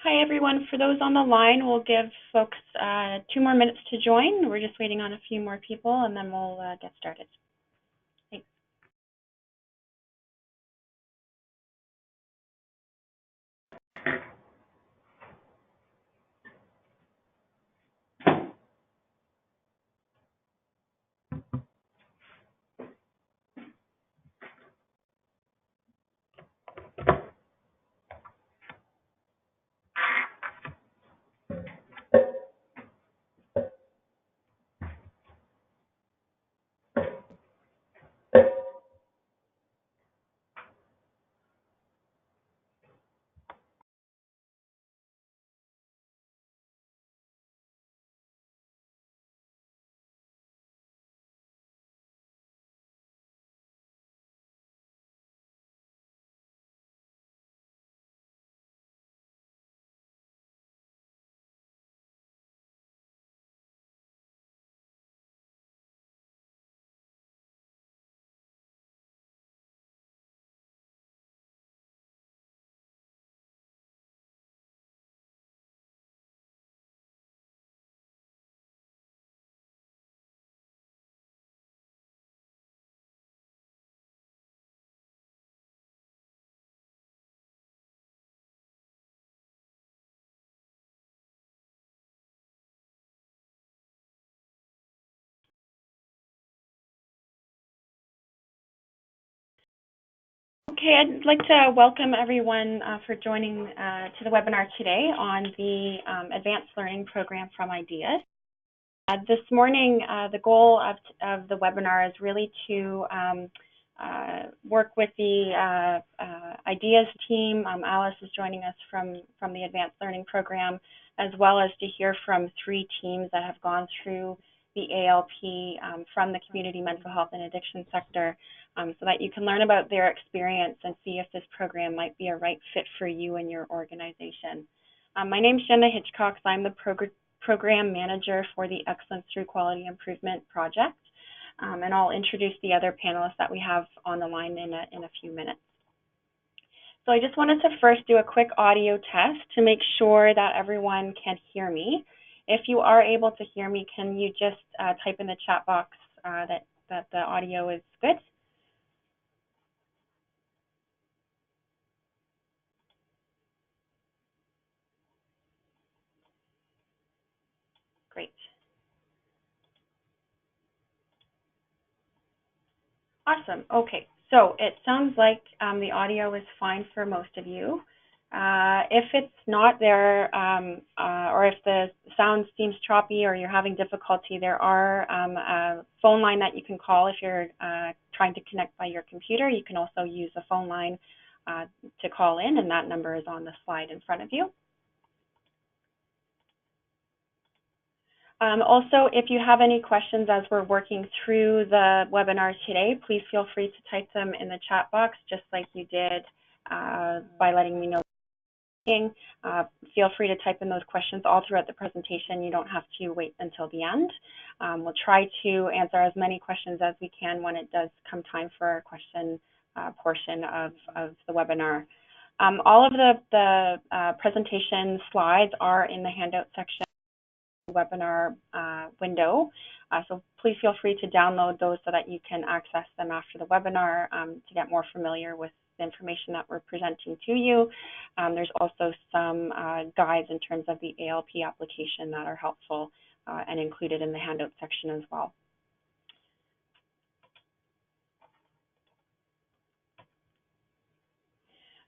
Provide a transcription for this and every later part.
Hi, everyone. For those on the line, we'll give folks 2 more minutes to join. We're just waiting on a few more people, and then we'll get started. Thanks. Okay, I'd like to welcome everyone for joining to the webinar today on the Advanced Learning Program from IDEAS. This morning, the goal of the webinar is really to work with the IDEAS team. Alice is joining us from the Advanced Learning Program, as well as to hear from 3 teams that have gone through the ALP from the community mental health and addiction sector, so that you can learn about their experience and see if this program might be a right fit for you and your organization. My name is Jenna Hitchcock. I'm the Program Manager for the Excellence Through Quality Improvement project, and I'll introduce the other panelists that we have on the line in a few minutes. So I just wanted to first do a quick audio test to make sure that everyone can hear me. If you are able to hear me, can you just type in the chat box that the audio is good? Great. Awesome. Okay, so it sounds like the audio is fine for most of you. If it's not there, or if the sound seems choppy or you're having difficulty, there are a phone line that you can call if you're trying to connect by your computer. You can also use a phone line to call in, and that number is on the slide in front of you. Also, if you have any questions as we're working through the webinar today, please feel free to type them in the chat box, just like you did by letting me know. Feel free to type in those questions all throughout the presentation. You don't have to wait until the end. We'll try to answer as many questions as we can when it does come time for our question portion of the webinar. All of the presentation slides are in the handout section webinar window, so please feel free to download those so that you can access them after the webinar to get more familiar with the information that we're presenting to you. There's also some guides in terms of the ALP application that are helpful and included in the handout section as well.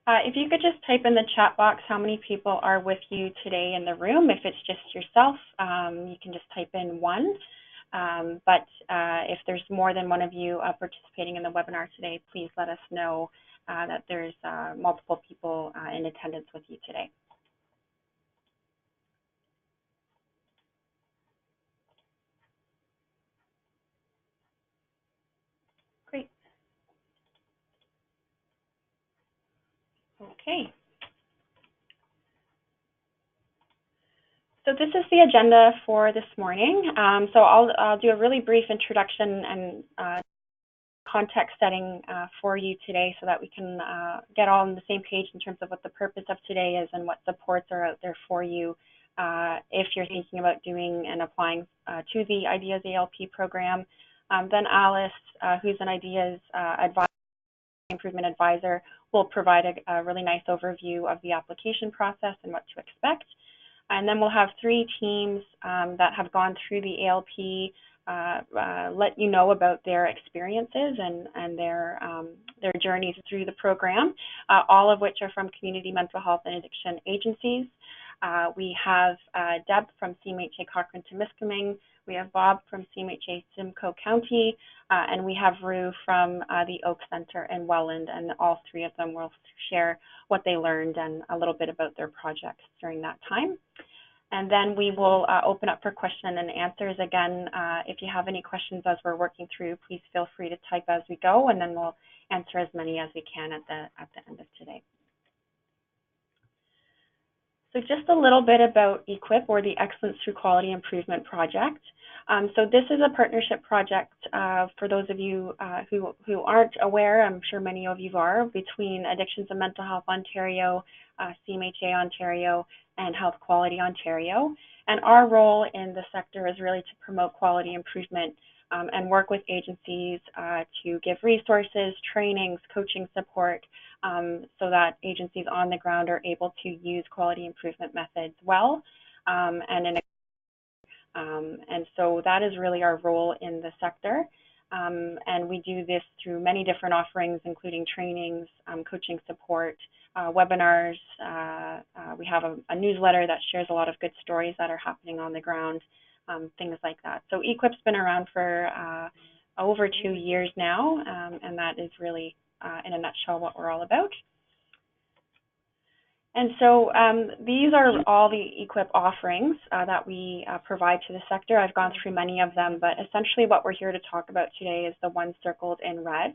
If you could just type in the chat box how many people are with you today in the room. If it's just yourself, you can just type in 1. But if there's more than one of you participating in the webinar today, please let us know that there's multiple people in attendance with you today. Great. Okay. So this is the agenda for this morning. So I'll do a really brief introduction and context setting for you today so that we can get all on the same page in terms of what the purpose of today is and what supports are out there for you if you're thinking about doing and applying to the IDEAS ALP program. Then Alice, who's an IDEAS improvement advisor, will provide a really nice overview of the application process and what to expect. And then we'll have 3 teams that have gone through the ALP let you know about their experiences and their journeys through the program, all of which are from community mental health and addiction agencies. We have Deb from CMHA Cochrane-Temiskaming, we have Bob from CMHA Simcoe County, and we have Rue from the Oak Centre in Welland, and all 3 of them will share what they learned and a little bit about their projects during that time. And then we will open up for question and answers. Again, if you have any questions as we're working through, please feel free to type as we go, and then we'll answer as many as we can at the end of today. So just a little bit about E-QIP, or the Excellence Through Quality Improvement Project. So this is a partnership project, for those of you who aren't aware, I'm sure many of you are, between Addictions and Mental Health Ontario, CMHA Ontario, and Health Quality Ontario. And our role in the sector is really to promote quality improvement and work with agencies to give resources, trainings, coaching support, so that agencies on the ground are able to use quality improvement methods well. And so that is really our role in the sector. And we do this through many different offerings, including trainings, coaching support, webinars. We have a newsletter that shares a lot of good stories that are happening on the ground, things like that. So E-QIP's been around for over 2 years now, and that is really, in a nutshell, what we're all about. And so these are all the E-QIP offerings that we provide to the sector. I've gone through many of them, but essentially what we're here to talk about today is the one circled in red.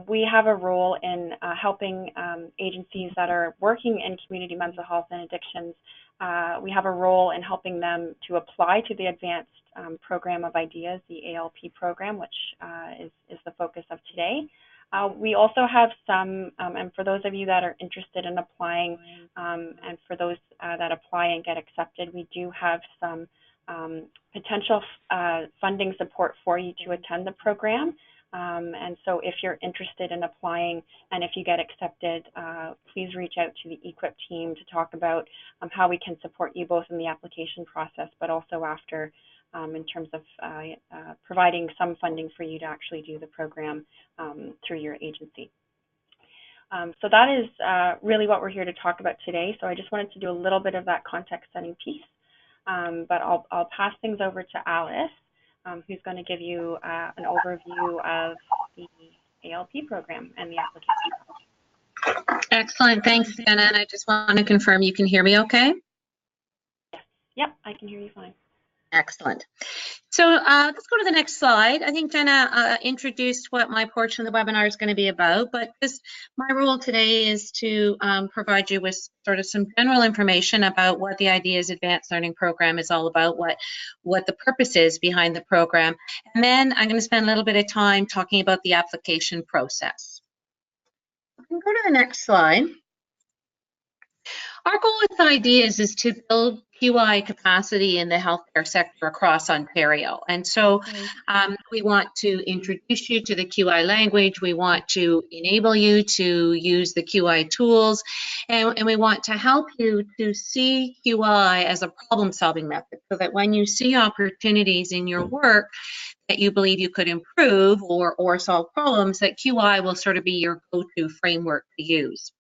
We have a role in helping agencies that are working in community mental health and addictions. We have a role in helping them to apply to the advanced program of IDEAS, the ALP program, which is the focus of today. We also have some, and for those of you that are interested in applying, and for those that apply and get accepted, we do have some potential funding support for you to attend the program. And so if you're interested in applying and if you get accepted, please reach out to the E-QIP team to talk about how we can support you both in the application process, but also after, in terms of providing some funding for you to actually do the program through your agency. So that is really what we're here to talk about today. So I just wanted to do a little bit of that context setting piece, but I'll pass things over to Alice, who's going to give you an overview of the ALP program and the application process. Excellent, thanks, Jenna. And I just want to confirm you can hear me okay? Yes. Yep, I can hear you fine. Excellent. So let's go to the next slide. I think Jenna introduced what my portion of the webinar is going to be about, but my role today is to provide you with sort of some general information about what the IDEAS Advanced Learning Program is all about, what the purpose is behind the program, and then I'm going to spend a little bit of time talking about the application process. We can go to the next slide. Our goal with IDEAS is to build QI capacity in the healthcare sector across Ontario. And so we want to introduce you to the QI language. We want to enable you to use the QI tools. And we want to help you to see QI as a problem-solving method so that when you see opportunities in your work that you believe you could improve or solve problems, that QI will sort of be your go-to framework to use.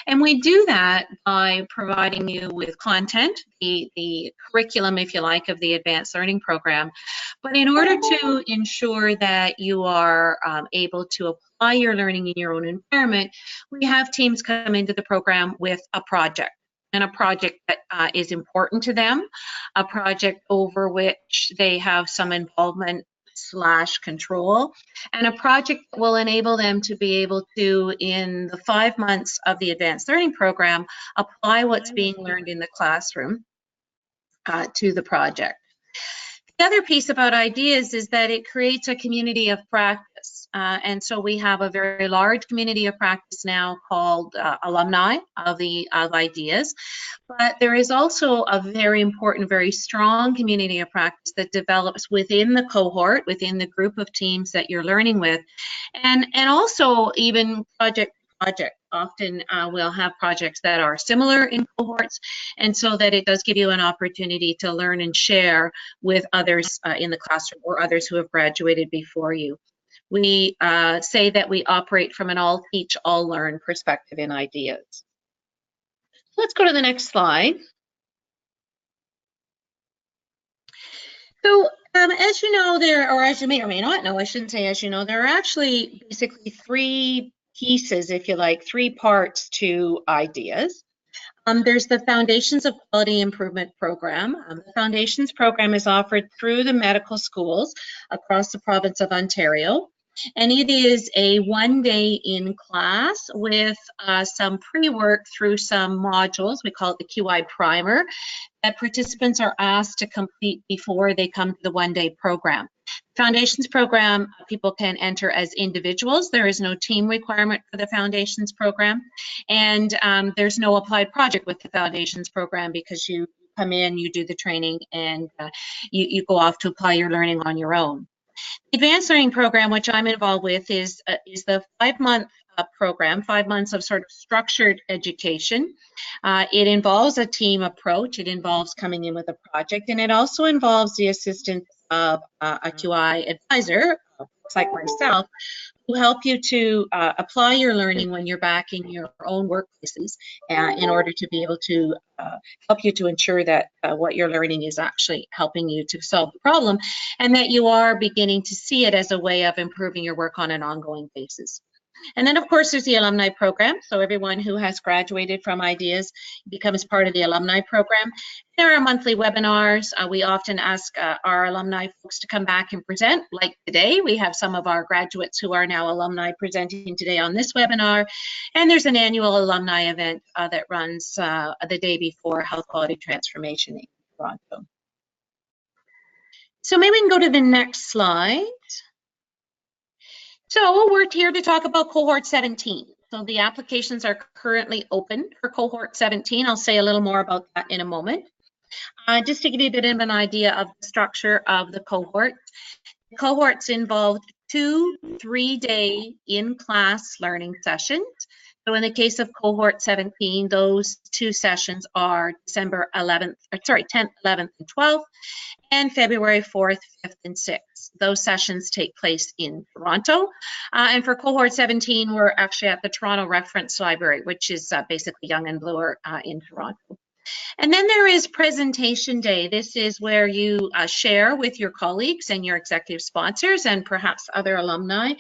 And we do that by providing you with content, the curriculum, if you like, of the advanced learning program. But in order to ensure that you are able to apply your learning in your own environment, we have teams come into the program with a project. And a project that is important to them, a project over which they have some involvement / control, and a project that will enable them to be able to, in the 5 months of the advanced learning program, apply what's being learned in the classroom to the project. The other piece about IDEAS is that it creates a community of practice. And so we have a very large community of practice now called alumni of IDEAS. But there is also a very important, very strong community of practice that develops within the cohort, within the group of teams that you're learning with, and also even project. Often we'll have projects that are similar in cohorts, and so that it does give you an opportunity to learn and share with others in the classroom or others who have graduated before you. We say that we operate from an all teach, all learn perspective in IDEAS. Let's go to the next slide. So as you know, or as you may or may not know, I shouldn't say as you know, there are actually basically three pieces, if you like, three parts to IDEAS. There's the Foundations of Quality Improvement Program. The Foundations program is offered through the medical schools across the province of Ontario. And it is a one-day in class with some pre-work through some modules. We call it the QI primer, that participants are asked to complete before they come to the one-day program. Foundations program, people can enter as individuals. There is no team requirement for the Foundations program. And there's no applied project with the Foundations program because you come in, you do the training, and you go off to apply your learning on your own. The Advanced Learning Program, which I'm involved with, is the 5-month program, 5 months of sort of structured education. It involves a team approach. It involves coming in with a project, and it also involves the assistance of a QI advisor, folks like myself, who help you to apply your learning when you're back in your own workplaces in order to be able to help you to ensure that what you're learning is actually helping you to solve the problem and that you are beginning to see it as a way of improving your work on an ongoing basis. And then, of course, there's the alumni program. So everyone who has graduated from IDEAS becomes part of the alumni program. There are monthly webinars. We often ask our alumni folks to come back and present. Like today, we have some of our graduates who are now alumni presenting today on this webinar. And there's an annual alumni event that runs the day before Health Quality Transformation in Toronto. So maybe we can go to the next slide. So we're here to talk about cohort 17. So the applications are currently open for cohort 17. I'll say a little more about that in a moment. Just to give you a bit of an idea of the structure of the cohort. The cohorts involve 2 3-day in-class learning sessions. So in the case of cohort 17, those 2 sessions are December 10th, 11th, and 12th, and February 4th, 5th, and 6th. Those sessions take place in Toronto. And for cohort 17, we're actually at the Toronto Reference Library, which is basically Yonge and Bloor in Toronto. And then there is presentation day. This is where you share with your colleagues and your executive sponsors and perhaps other alumni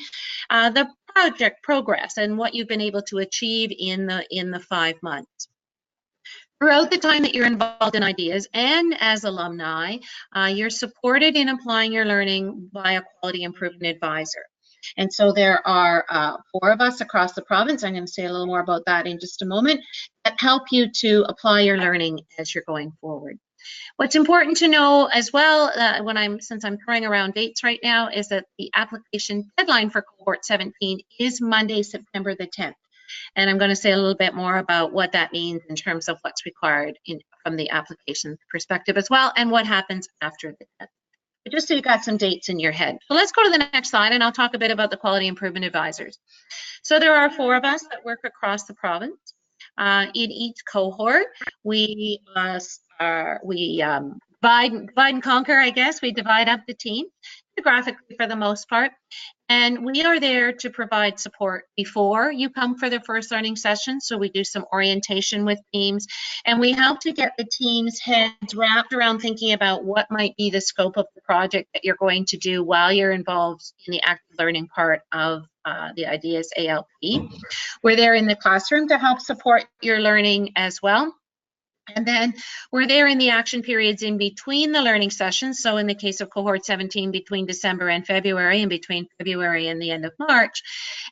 the project progress and what you've been able to achieve in the 5 months. Throughout the time that you're involved in IDEAS and as alumni, you're supported in applying your learning by a quality improvement advisor. And so there are 4 of us across the province. I'm going to say a little more about that in just a moment, that help you to apply your learning as you're going forward. What's important to know as well, since I'm throwing around dates right now, is that the application deadline for cohort 17 is Monday, September the 10th. And I'm going to say a little bit more about what that means in terms of what's required from the application perspective as well, and what happens after the 10th. But just so you've got some dates in your head. So let's go to the next slide, and I'll talk a bit about the quality improvement advisors. So there are 4 of us that work across the province. In each cohort, we divide and conquer, I guess. We divide up the team geographically for the most part. And we are there to provide support before you come for the first learning session. So we do some orientation with teams, and we help to get the team's heads wrapped around thinking about what might be the scope of the project that you're going to do while you're involved in the active learning part of the IDEAS ALP. We're there in the classroom to help support your learning as well. And then we're there in the action periods in between the learning sessions. So in the case of cohort 17, between December and February, and between February and the end of March,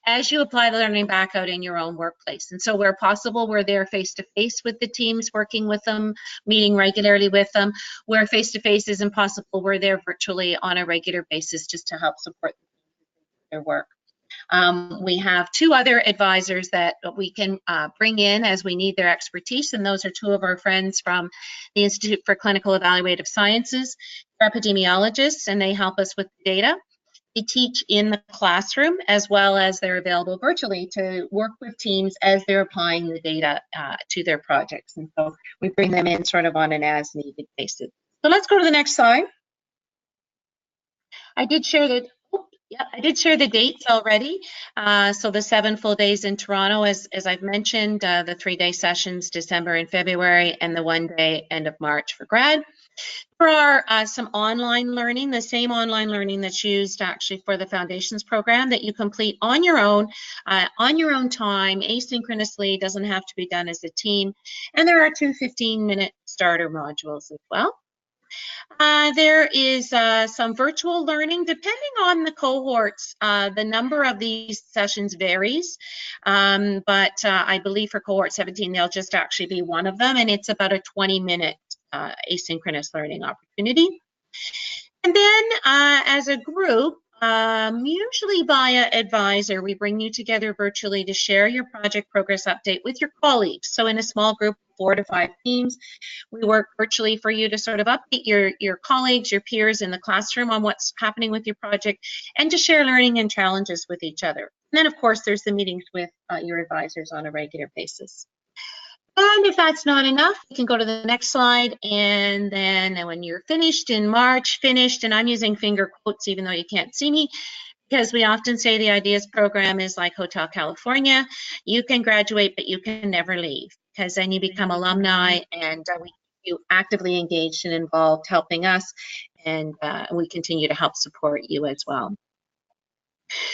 as you apply the learning back out in your own workplace. And so where possible, we're there face-to-face with the teams, working with them, meeting regularly with them. Where face-to-face isn't possible, we're there virtually on a regular basis just to help support their work. We have 2 other advisors that we can bring in as we need their expertise, and those are 2 of our friends from the Institute for Clinical Evaluative Sciences. They're epidemiologists, and they help us with data. They teach in the classroom, as well as they're available virtually to work with teams as they're applying the data to their projects. And so we bring them in sort of on an as-needed basis. So let's go to the next slide. I did share the dates already. So the 7 full days in Toronto, as I've mentioned, the 3-day sessions, December and February, and the 1-day end of March for grad. There are some online learning, the same online learning that's used actually for the Foundations program that you complete on your own time, asynchronously, doesn't have to be done as a team. And there are 2 15-minute starter modules as well. There is some virtual learning, depending on the cohorts. The number of these sessions varies, but I believe for cohort 17, they'll just actually be one of them, and it's about a 20-minute asynchronous learning opportunity. And then as a group, usually via advisor, we bring you together virtually to share your project progress update with your colleagues. So in a small group, 4 to 5 teams, we work virtually for you to sort of update your colleagues, your peers in the classroom on what's happening with your project, and to share learning and challenges with each other. And then, of course, there's the meetings with your advisors on a regular basis. And if that's not enough, you can go to the next slide. And then when you're finished in March, and I'm using finger quotes even though you can't see me, because we often say the IDEAS program is like Hotel California. You can graduate, but you can never leave, because then you become alumni, and we keep you actively engaged and involved helping us, and we continue to help support you as well.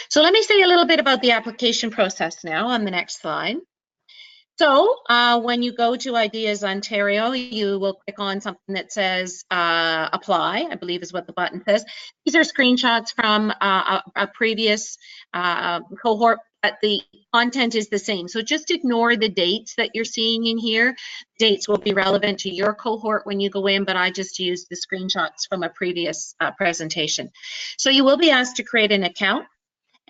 So let me say a little bit about the application process now on the next slide. So when you go to IDEAS Ontario, you will click on something that says apply, I believe is what the button says. These are screenshots from a previous cohort, but the content is the same. So just ignore the dates that you're seeing in here. Dates will be relevant to your cohort when you go in, but I just used the screenshots from a previous presentation. So you will be asked to create an account.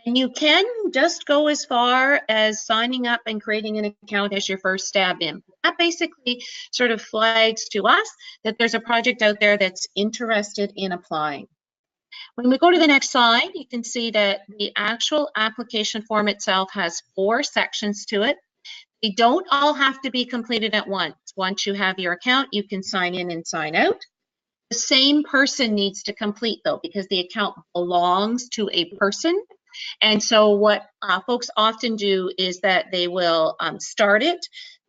And you can just go as far as signing up and creating an account as your first stab in. That basically sort of flags to us that there's a project out there that's interested in applying. When we go to the next slide, you can see that the actual application form itself has 4 sections to it. They don't all have to be completed at once. Once you have your account, you can sign in and sign out. The same person needs to complete, though, because the account belongs to a person. And so what folks often do is that they will start it.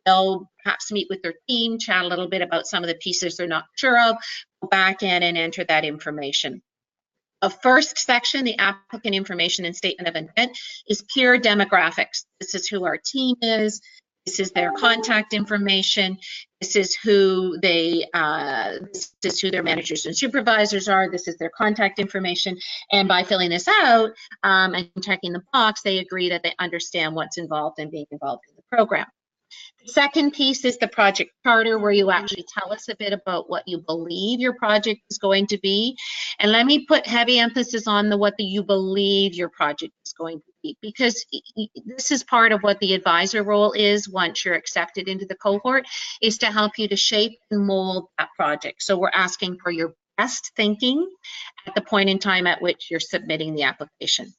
They'll perhaps meet with their team, chat a little bit about some of the pieces they're not sure of, go back in and enter that information. A first section, the applicant information and statement of intent, is pure demographics. This is who our team is. This is their contact information. This is who their managers and supervisors are. This is their contact information. And by filling this out and checking the box, they agree that they understand what's involved in being involved in the program. The second piece is the project charter, where you actually tell us a bit about what you believe your project is going to be. And let me put heavy emphasis on what you believe your project is going to be, because this is part of what the advisor role is once you're accepted into the cohort, is to help you to shape and mold that project. So we're asking for your best thinking at the point in time at which you're submitting the application.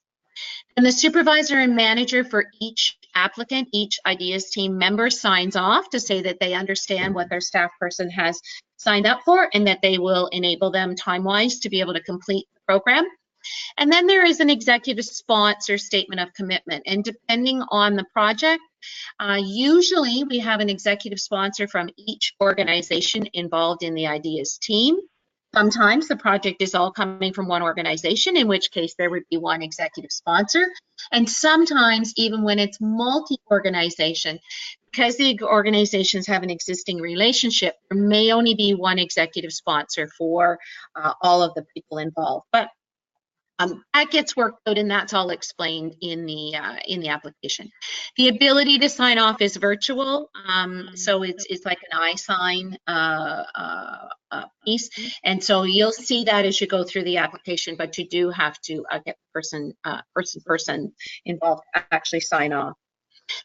And the supervisor and manager for each applicant, each IDEAS team member, signs off to say that they understand what their staff person has signed up for and that they will enable them time-wise to be able to complete the program. And then there is an executive sponsor statement of commitment. And depending on the project, usually we have an executive sponsor from each organization involved in the IDEAS team. Sometimes the project is all coming from one organization, in which case there would be one executive sponsor. And sometimes, even when it's multi-organization, because the organizations have an existing relationship, there may only be one executive sponsor for all of the people involved. But that gets worked out, and that's all explained in the application. The ability to sign off is virtual, so it's like an iSign piece, and so you'll see that as you go through the application. But you do have to get the person involved to actually sign off.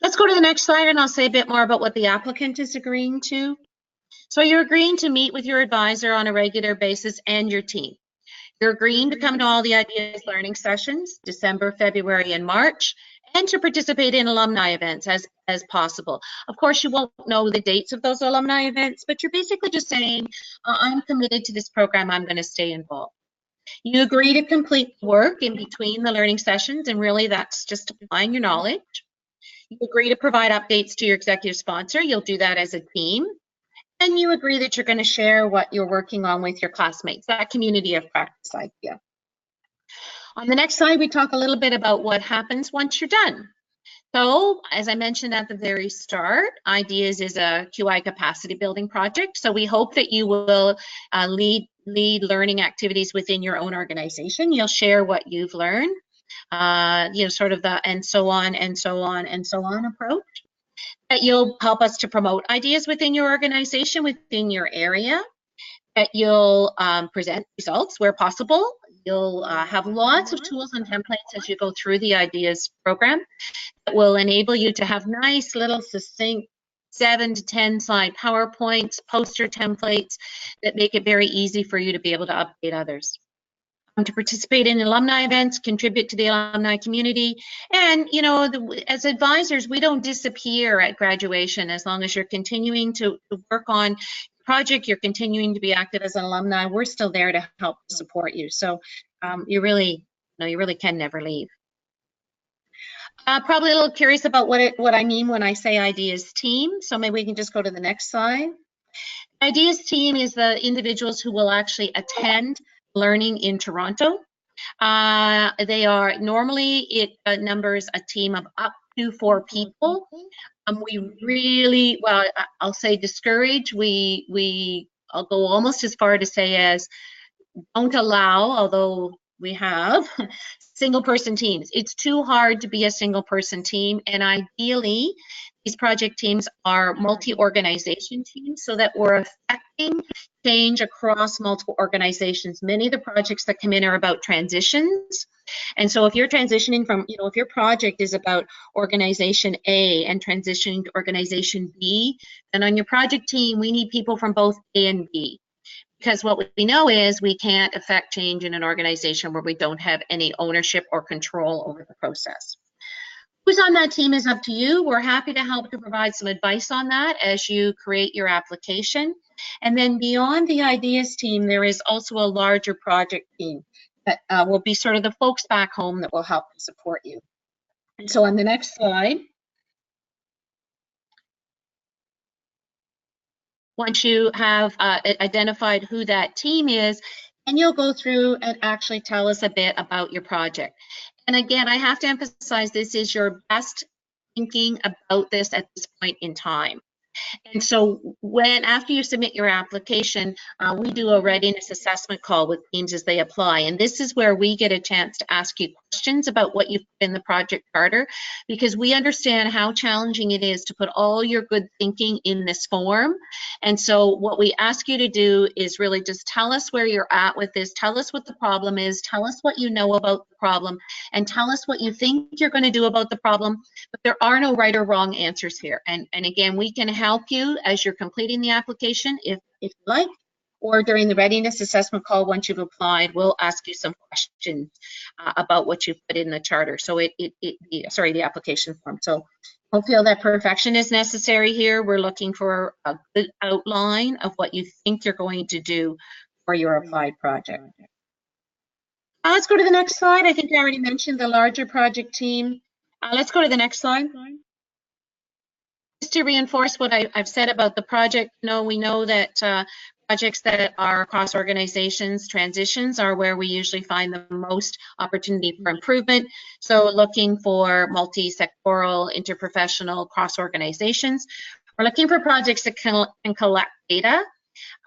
Let's go to the next slide, and I'll say a bit more about what the applicant is agreeing to. So you're agreeing to meet with your advisor on a regular basis and your team. You're agreeing to come to all the IDEAS learning sessions, December, February, and March, and to participate in alumni events as possible. Of course, you won't know the dates of those alumni events, but you're basically just saying, I'm committed to this program, I'm going to stay involved. You agree to complete work in between the learning sessions, and really that's just applying your knowledge. You agree to provide updates to your executive sponsor. You'll do that as a team. And you agree that you're going to share what you're working on with your classmates, that community of practice idea. On the next slide, we talk a little bit about what happens once you're done. So, as I mentioned at the very start, IDEAS is a QI capacity building project. So we hope that you will lead learning activities within your own organization. You'll share what you've learned, sort of the and so on and so on and so on approach. That you'll help us to promote ideas within your organization, within your area, that you'll present results where possible. You'll have lots of tools and templates as you go through the IDEAS program that will enable you to have nice little succinct 7 to 10 slide PowerPoints, poster templates that make it very easy for you to be able to update others. To participate in alumni events, contribute to the alumni community. And, you know, as advisors, we don't disappear at graduation as long as you're continuing to work on the project, you're continuing to be active as an alumni, we're still there to help support you. So you really can never leave. Probably a little curious about what I mean when I say IDEAS team. So maybe we can just go to the next slide. IDEAS team is the individuals who will actually attend learning in Toronto. They are normally, it numbers a team of up to 4 people. We really, well, I'll say discourage. I'll go almost as far to say as don't allow, although we have single person teams. It's too hard to be a single person team, and ideally these project teams are multi-organization teams so that we're affecting change across multiple organizations. Many of the projects that come in are about transitions. And so if you're transitioning from, if your project is about organization A and transitioning to organization B, then on your project team, we need people from both A and B. Because what we know is we can't affect change in an organization where we don't have any ownership or control over the process. Who's on that team is up to you. We're happy to help to provide some advice on that as you create your application. And then beyond the IDEAS team, there is also a larger project team that will be sort of the folks back home that will help to support you. And so on the next slide, once you have identified who that team is, and you'll go through and actually tell us a bit about your project. And again, I have to emphasize this is your best thinking about this at this point in time. And so after you submit your application, we do a readiness assessment call with teams as they apply. And this is where we get a chance to ask you questions about what you've put in the project charter, because we understand how challenging it is to put all your good thinking in this form. And so what we ask you to do is really just tell us where you're at with this, tell us what the problem is, tell us what you know about the problem, and tell us what you think you're going to do about the problem. But there are no right or wrong answers here. And again, we can help you as you're completing the application if you like, or during the readiness assessment call once you've applied, we'll ask you some questions about what you've put in the charter. So the application form. So don't feel that perfection is necessary here. We're looking for a good outline of what you think you're going to do for your applied project. Let's go to the next slide. I think I already mentioned the larger project team. Let's go to the next slide. Just to reinforce what I've said about the project, we know that projects that are across organizations, transitions are where we usually find the most opportunity for improvement. So looking for multi-sectoral, interprofessional, cross organizations. We're looking for projects that can collect data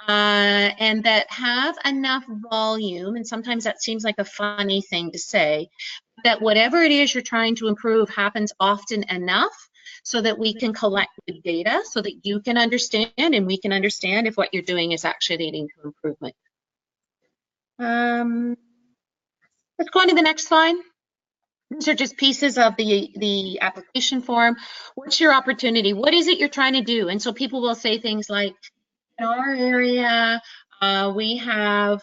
and that have enough volume, and sometimes that seems like a funny thing to say, that whatever it is you're trying to improve happens often enough so that we can collect the data so that you can understand and we can understand if what you're doing is actually leading to improvement. Let's go on to the next slide. These are just pieces of the application form. What's your opportunity? What is it you're trying to do? And so people will say things like, in our area, we have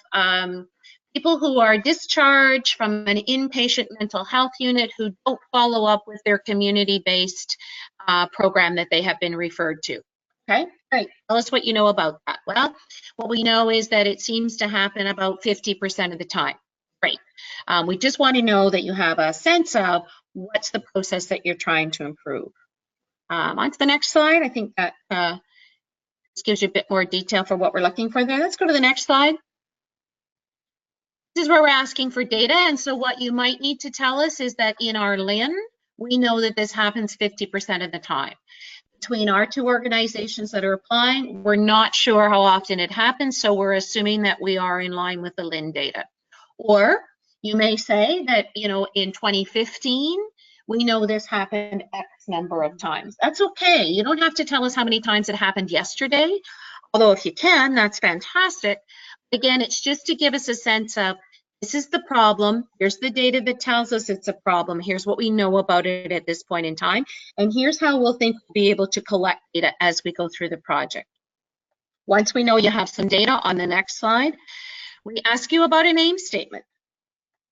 people who are discharged from an inpatient mental health unit who don't follow up with their community-based program that they have been referred to. Okay, great. Tell us what you know about that. Well, what we know is that it seems to happen about 50% of the time. Great. We just want to know that you have a sense of what's the process that you're trying to improve. On to the next slide. I think that this gives you a bit more detail for what we're looking for there. Let's go to the next slide. This is where we're asking for data. And so what you might need to tell us is that in our LIN, we know that this happens 50% of the time. Between our two organizations that are applying, we're not sure how often it happens, so we're assuming that we are in line with the LIN data. Or you may say that, you know, in 2015, we know this happened X number of times. That's okay. You don't have to tell us how many times it happened yesterday, although if you can, that's fantastic. Again, it's just to give us a sense of, this is the problem, here's the data that tells us it's a problem, here's what we know about it at this point in time, and here's how we'll think we'll be able to collect data as we go through the project. Once we know you have some data, on the next slide, we ask you about an aim statement.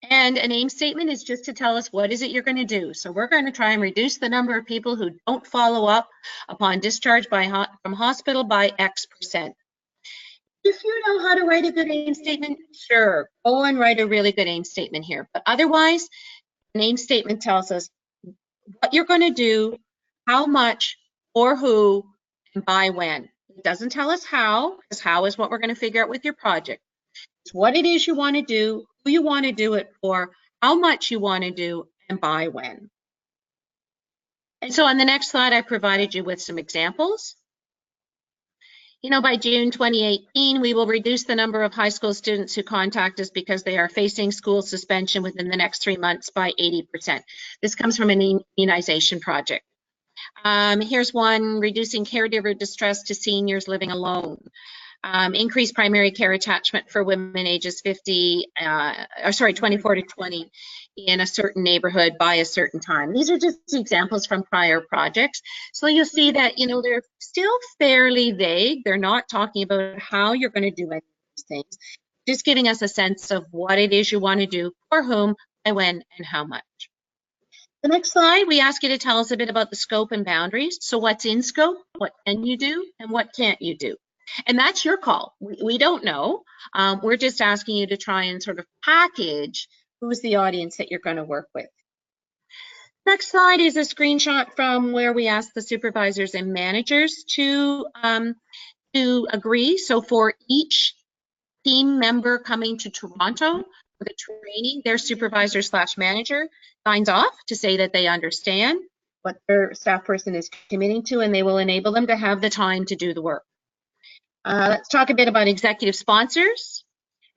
And an aim statement is just to tell us what is it you're going to do. So we're going to try and reduce the number of people who don't follow up upon discharge from hospital by X%. If you know how to write a good aim statement, sure, go and write a really good aim statement here. But otherwise, an aim statement tells us what you're going to do, how much, for who, and by when. It doesn't tell us how, because how is what we're going to figure out with your project. It's what it is you want to do, who you want to do it for, how much you want to do, and by when. And so on the next slide, I provided you with some examples. You know, by June 2018, we will reduce the number of high school students who contact us because they are facing school suspension within the next 3 months by 80%. This comes from an immunization project. Here's one, reducing caregiver distress to seniors living alone. Increased primary care attachment for women ages 24 to 20 in a certain neighborhood by a certain time. These are just examples from prior projects. So you'll see that, you know, they're still fairly vague. They're not talking about how you're going to do any of these things, just giving us a sense of what it is you want to do, for whom, by when, and how much. The next slide, we ask you to tell us a bit about the scope and boundaries. So what's in scope, what can you do, and what can't you do? And that's your call. We don't know. We're just asking you to try and sort of package who's the audience that you're going to work with. Next slide is a screenshot from where we asked the supervisors and managers to agree. So for each team member coming to Toronto for the training, their supervisor/manager signs off to say that they understand what their staff person is committing to, and they will enable them to have the time to do the work. Let's talk a bit about executive sponsors.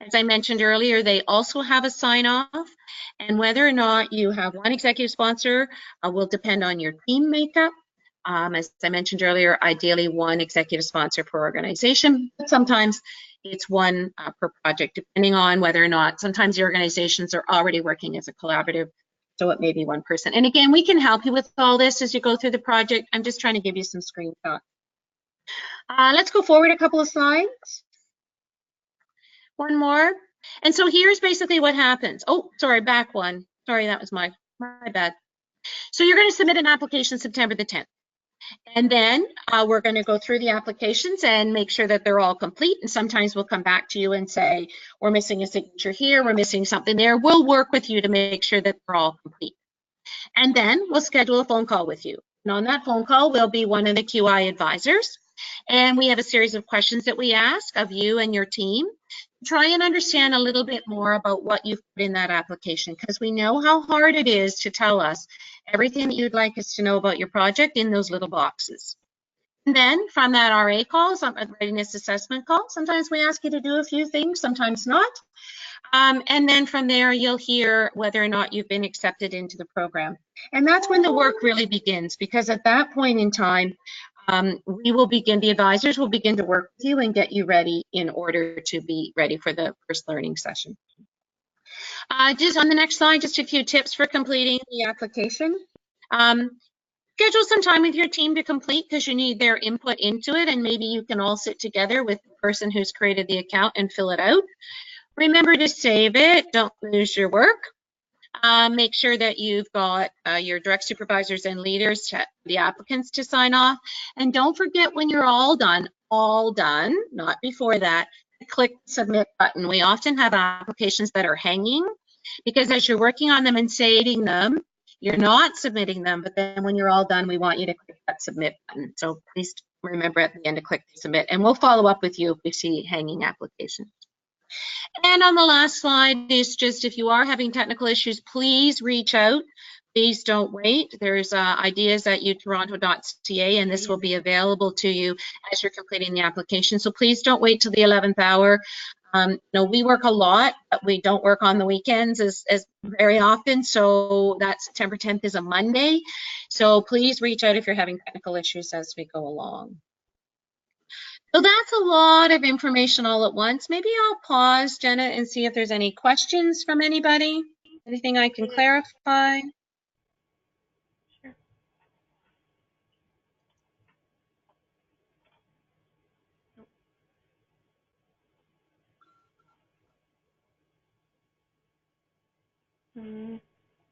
As I mentioned earlier, they also have a sign-off, and whether or not you have one executive sponsor will depend on your team makeup. As I mentioned earlier, ideally one executive sponsor per organization, but sometimes it's one per project, depending on whether or not sometimes the organizations are already working as a collaborative, so it may be one person. And again, we can help you with all this as you go through the project. I'm just trying to give you some screenshots. Let's go forward a couple of slides. One more. And so here's basically what happens. Oh, sorry, back one. Sorry, that was my bad. So you're going to submit an application September the 10th. And then we're going to go through the applications and make sure that they're all complete. And sometimes we'll come back to you and say, we're missing a signature here, we're missing something there. We'll work with you to make sure that they're all complete. And then we'll schedule a phone call with you. And on that phone call will be one of the QI advisors. And we have a series of questions that we ask of you and your team. Try and understand a little bit more about what you've put in that application, because we know how hard it is to tell us everything that you'd like us to know about your project in those little boxes. And then from that RA call, readiness assessment call, sometimes we ask you to do a few things, sometimes not. And then from there, you'll hear whether or not you've been accepted into the program. And that's when the work really begins, because at that point in time, the advisors will begin to work with you and get you ready in order to be ready for the first learning session. Just on the next slide, just a few tips for completing the application. Schedule some time with your team to complete, because you need their input into it, and maybe you can all sit together with the person who's created the account and fill it out. Remember to save it, don't lose your work. Make sure that you've got your direct supervisors and leaders, the applicants, to sign off. And don't forget, when you're all done, not before that, click the submit button. We often have applications that are hanging, because as you're working on them and saving them, you're not submitting them, but then when you're all done, we want you to click that submit button. So please remember at the end to click submit, and we'll follow up with you if we see hanging applications. And on the last slide is just, if you are having technical issues, please reach out. Please don't wait. There's ideas@utoronto.ca, and this will be available to you as you're completing the application. So please don't wait till the 11th hour. We work a lot, but we don't work on the weekends as very often. So that September 10th is a Monday. So please reach out if you're having technical issues as we go along. So that's a lot of information all at once. Maybe I'll pause, Jenna, and see if there's any questions from anybody. Anything I can clarify? Sure.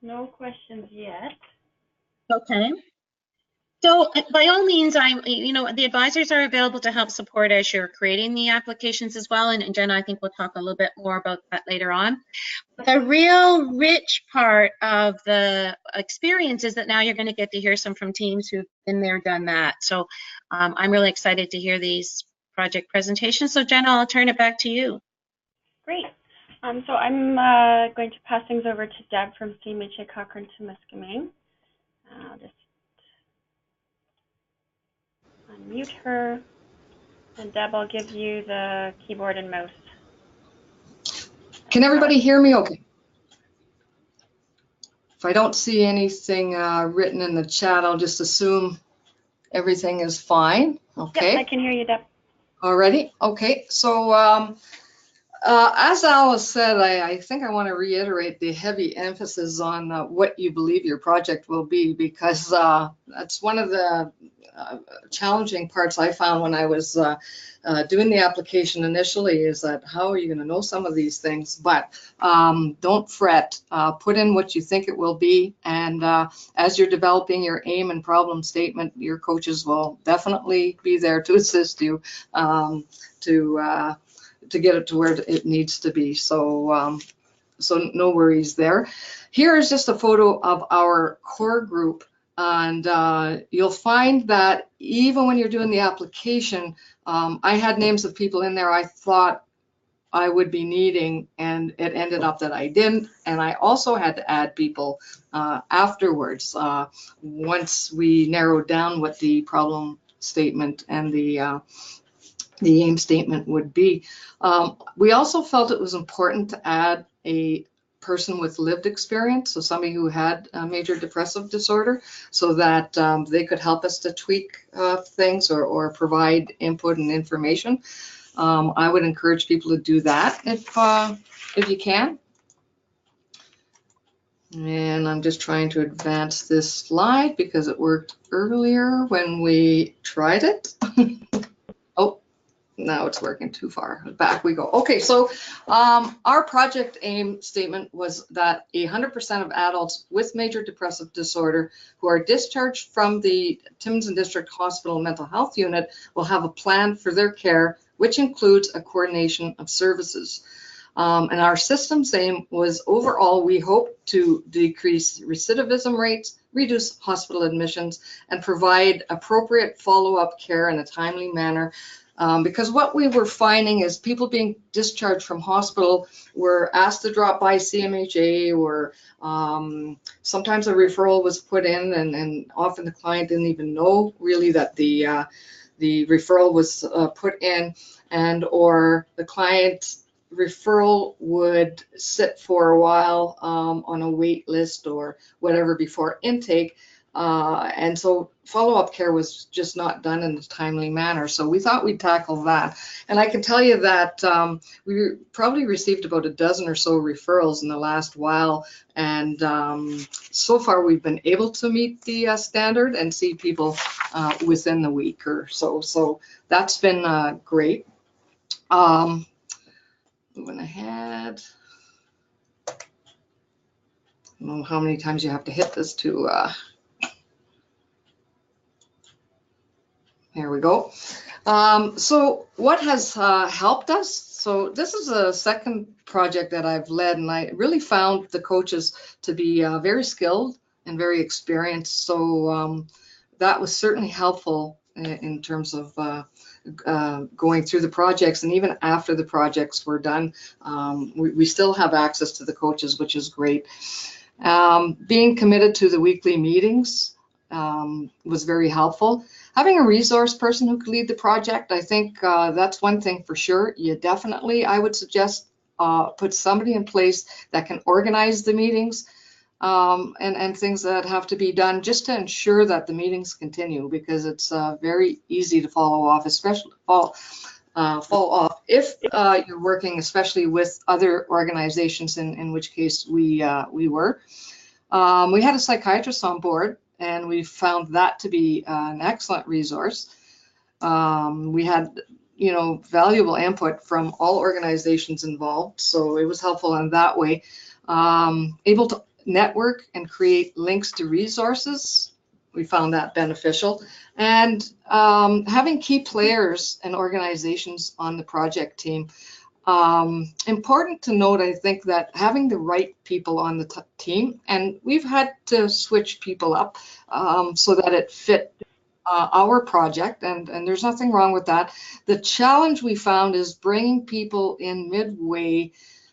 No questions yet. Okay. So by all means, the advisors are available to help support as you're creating the applications as well. And Jenna, I think we'll talk a little bit more about that later on. But the real rich part of the experience is that now you're going to get to hear some from teams who've been there, done that. So I'm really excited to hear these project presentations. So Jenna, I'll turn it back to you. Great. So I'm going to pass things over to Deb from CMHA Cochrane to Temiskaming. I'll just unmute her. And Deb, I'll give you the keyboard and mouse. Can everybody hear me okay? If I don't see anything written in the chat, I'll just assume everything is fine. Okay. Yep, I can hear you, Deb. Already? Okay. So as Alice said, I think I want to reiterate the heavy emphasis on what you believe your project will be, because that's one of the challenging parts I found when I was doing the application initially, is that how are you going to know some of these things? But don't fret, put in what you think it will be, and as you're developing your aim and problem statement, your coaches will definitely be there to assist you to get it to where it needs to be. So so no worries there. Here is just a photo of our core group. And you'll find that even when you're doing the application, I had names of people in there I thought I would be needing, and it ended up that I didn't. And I also had to add people afterwards, once we narrowed down what the problem statement and the aim statement would be. We also felt it was important to add a person with lived experience, so somebody who had a major depressive disorder, so that they could help us to tweak things or provide input and information. I would encourage people to do that if you can. And I'm just trying to advance this slide because it worked earlier when we tried it. Oh, now it's working too far. Back we go. Okay, so our project aim statement was that 100% of adults with major depressive disorder who are discharged from the Timmins District Hospital Mental Health Unit will have a plan for their care, which includes a coordination of services. And our system's aim was, overall, we hope to decrease recidivism rates, reduce hospital admissions, and provide appropriate follow-up care in a timely manner. Because what we were finding is people being discharged from hospital were asked to drop by CMHA, or sometimes a referral was put in, and often the client didn't even know really that the referral was put in, and or the client referral would sit for a while on a wait list or whatever before intake. And so follow-up care was just not done in a timely manner. So we thought we'd tackle that. And I can tell you that we probably received about a dozen or so referrals in the last while. And so far we've been able to meet the standard and see people within the week or so. So that's been great. Moving ahead. I don't know how many times you have to hit this to there we go. So what has helped us? So this is a second project that I've led, and I really found the coaches to be very skilled and very experienced. So that was certainly helpful in terms of going through the projects, and even after the projects were done, we still have access to the coaches, which is great. Being committed to the weekly meetings was very helpful. Having a resource person who could lead the project, I think that's one thing for sure. You definitely, I would suggest, put somebody in place that can organize the meetings and things that have to be done just to ensure that the meetings continue, because it's very easy to fall off, especially fall off if you're working especially with other organizations, in which case we were. We had a psychiatrist on board, and we found that to be an excellent resource. We had, valuable input from all organizations involved, so it was helpful in that way. Able to network and create links to resources, we found that beneficial. And having key players and organizations on the project team. Important to note, I think, that having the right people on the team, and we've had to switch people up so that it fit our project, and there's nothing wrong with that. The challenge we found is bringing people in midway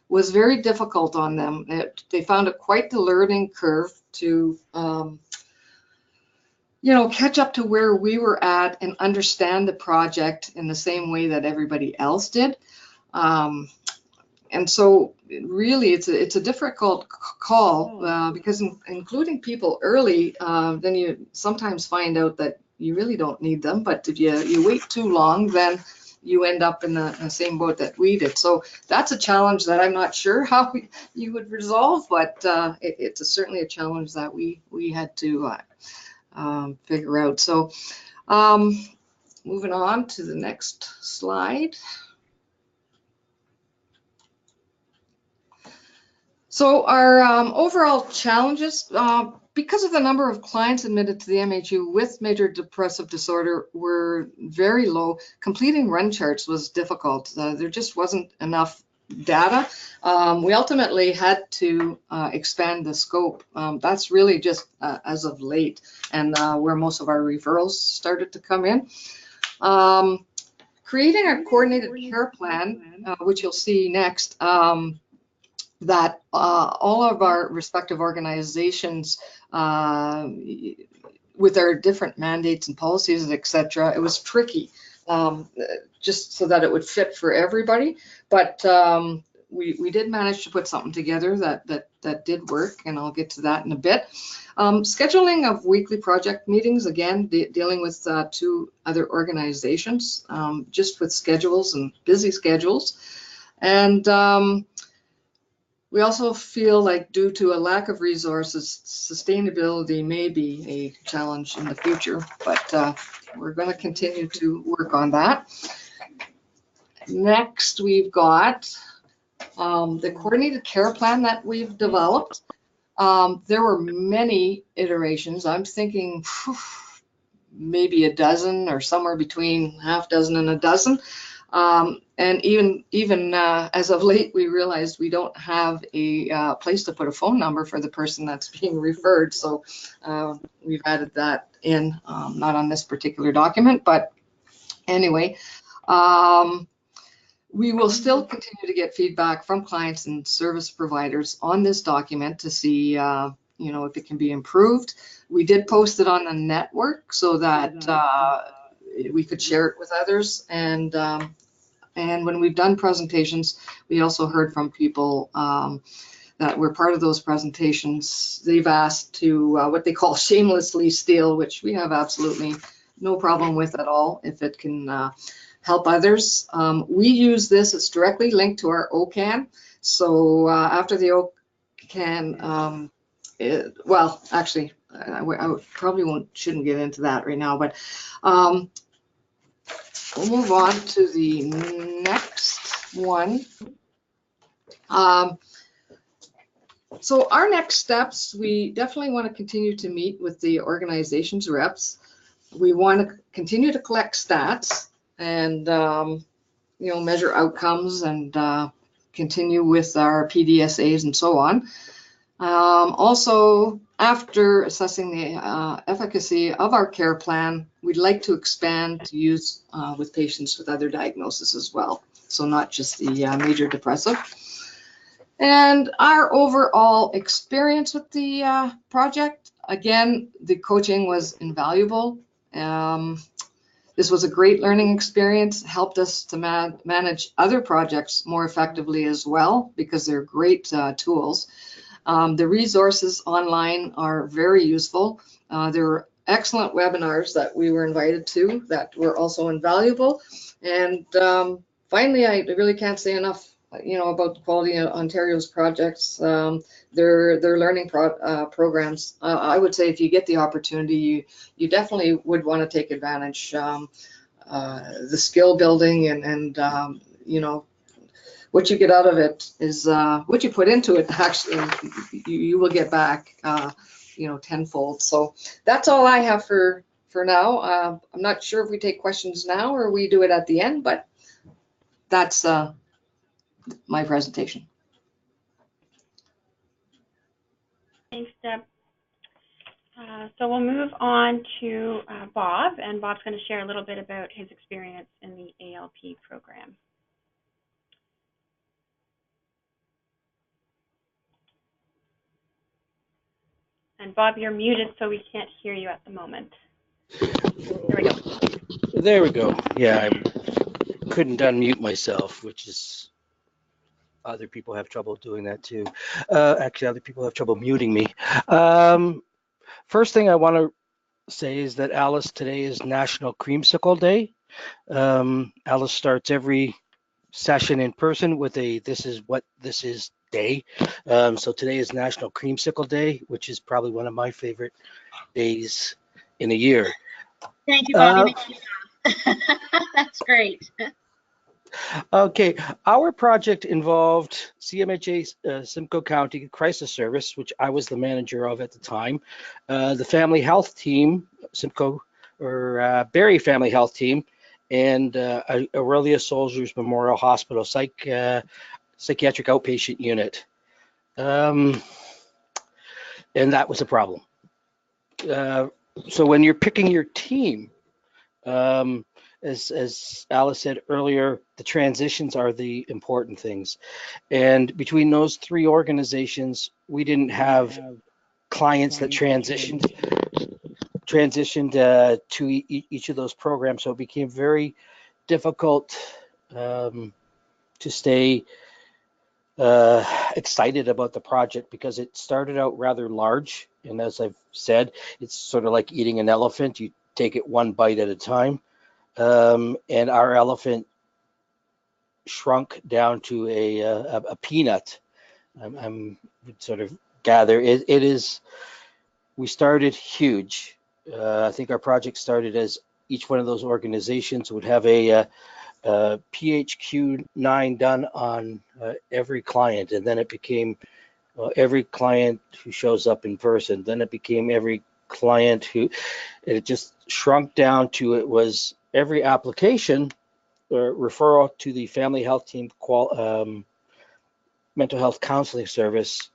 was very difficult on them. They found it quite the learning curve to catch up to where we were at and understand the project in the same way that everybody else did. And so really it's a difficult call because including people early, then you sometimes find out that you really don't need them. But if you wait too long, then you end up in the same boat that we did. So that's a challenge that I'm not sure how you would resolve, but it's certainly a challenge that we had to figure out. So moving on to the next slide. So our overall challenges, because of the number of clients admitted to the MHU with major depressive disorder, were very low. Completing run charts was difficult. There just wasn't enough data. We ultimately had to expand the scope. That's really just as of late, and where most of our referrals started to come in. Creating a coordinated care plan, which you'll see next, that all of our respective organizations, with our different mandates and policies, etc., it was tricky, just so that it would fit for everybody. But we did manage to put something together that did work, and I'll get to that in a bit. Scheduling of weekly project meetings, again, dealing with two other organizations, just with schedules and busy schedules. And we also feel like, due to a lack of resources, sustainability may be a challenge in the future, but we're going to continue to work on that. Next, we've got the coordinated care plan that we've developed. There were many iterations. I'm thinking maybe a dozen, or somewhere between half dozen and a dozen. And even as of late, we realized we don't have a place to put a phone number for the person that's being referred. So we've added that in, not on this particular document, but anyway. We will still continue to get feedback from clients and service providers on this document to see, if it can be improved. We did post it on the network so that we could share it with others. And when we've done presentations, we also heard from people that were part of those presentations. They've asked to what they call shamelessly steal, which we have absolutely no problem with at all if it can help others. We use this, it's directly linked to our OCAN. So after the OCAN, well, actually, I probably shouldn't get into that right now, but we'll move on to the next one. So our next steps, we definitely want to continue to meet with the organization's reps. We want to continue to collect stats and measure outcomes and continue with our PDSAs and so on. Also, after assessing the efficacy of our care plan, we'd like to expand to use with patients with other diagnoses as well. So not just the major depressive. And our overall experience with the project, again, the coaching was invaluable. This was a great learning experience, helped us to manage other projects more effectively as well, because they're great tools. The resources online are very useful. There were excellent webinars that we were invited to that were also invaluable. And finally, I really can't say enough about the quality of Ontario's projects, their learning programs. I would say if you get the opportunity, you definitely would want to take advantage. The skill building and what you get out of it is what you put into it. Actually, you will get back, tenfold. So that's all I have for now. I'm not sure if we take questions now or we do it at the end, but that's my presentation. Thanks, Deb. So we'll move on to Bob, and Bob's going to share a little bit about his experience in the ALP program. And Bob, you're muted, so we can't hear you at the moment. There we go. There we go. Yeah, I couldn't unmute myself, which is, other people have trouble doing that too. Actually, other people have trouble muting me. First thing I want to say is that Alice, today is National Creamsicle Day. Alice starts every session in person with a "this is what this is" day. So today is National Creamsicle Day, which is probably one of my favorite days in a year. Thank you, Bobby. That's great. Okay, our project involved CMHA Simcoe County Crisis Service, which I was the manager of at the time, the Family Health Team, Simcoe or Barrie Family Health Team, and Aurelia Soldiers Memorial Hospital psychiatric outpatient unit. And that was a problem. So when you're picking your team, as Alice said earlier, the transitions are the important things. And between those three organizations, we didn't have clients that transitioned to each of those programs. So it became very difficult to stay excited about the project because it started out rather large. And as I've said, it's sort of like eating an elephant. You take it one bite at a time. And our elephant shrunk down to a peanut. I'm sort of gather it is. We started huge. I think our project started as each one of those organizations would have a PHQ-9 done on every client, and then it became every client who shows up in person. Then it became every client who. It just shrunk down to it was every application referral to the family health team mental health counseling service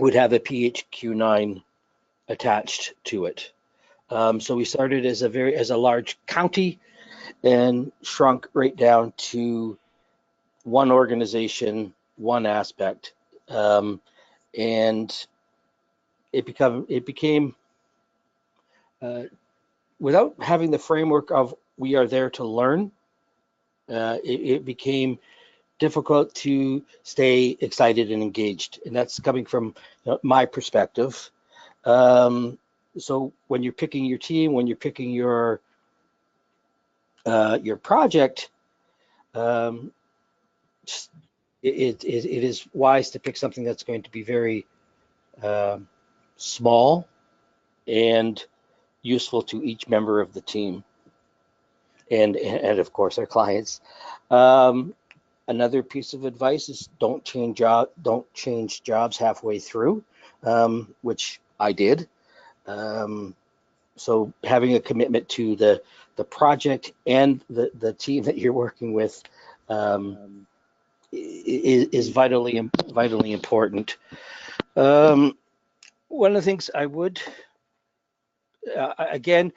would have a PHQ-9 attached to it. So we started as a large county and shrunk right down to one organization, one aspect, and it became without having the framework of we are there to learn. It became difficult to stay excited and engaged, and that's coming from my perspective. So when you're picking your team, when you're picking your project, it is wise to pick something that's going to be very small and useful to each member of the team, and of course our clients. Another piece of advice is don't change jobs halfway through, which I did. So having a commitment to the project and the team that you're working with is vitally important. One of the things I would again,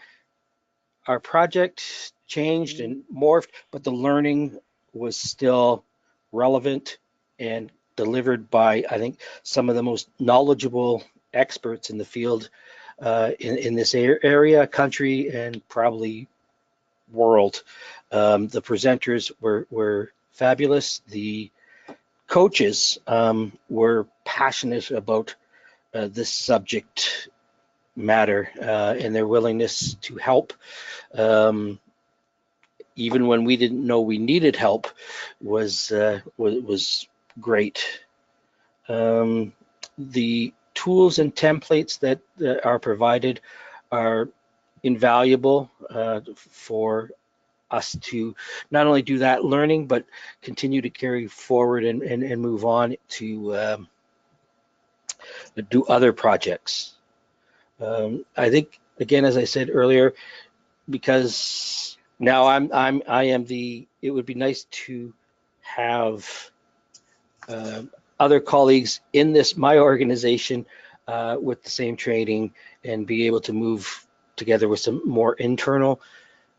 our project changed and morphed, but the learning was still relevant and delivered by, I think, some of the most knowledgeable experts in the field in this area, country, and probably world. The presenters were fabulous. The coaches were passionate about this subject matter and their willingness to help. Even when we didn't know we needed help, was great. The tools and templates that are provided are invaluable for us to not only do that learning, but continue to carry forward and move on to do other projects. I think, again, as I said earlier, because now it would be nice to have other colleagues in my organization with the same training and be able to move together with some more internal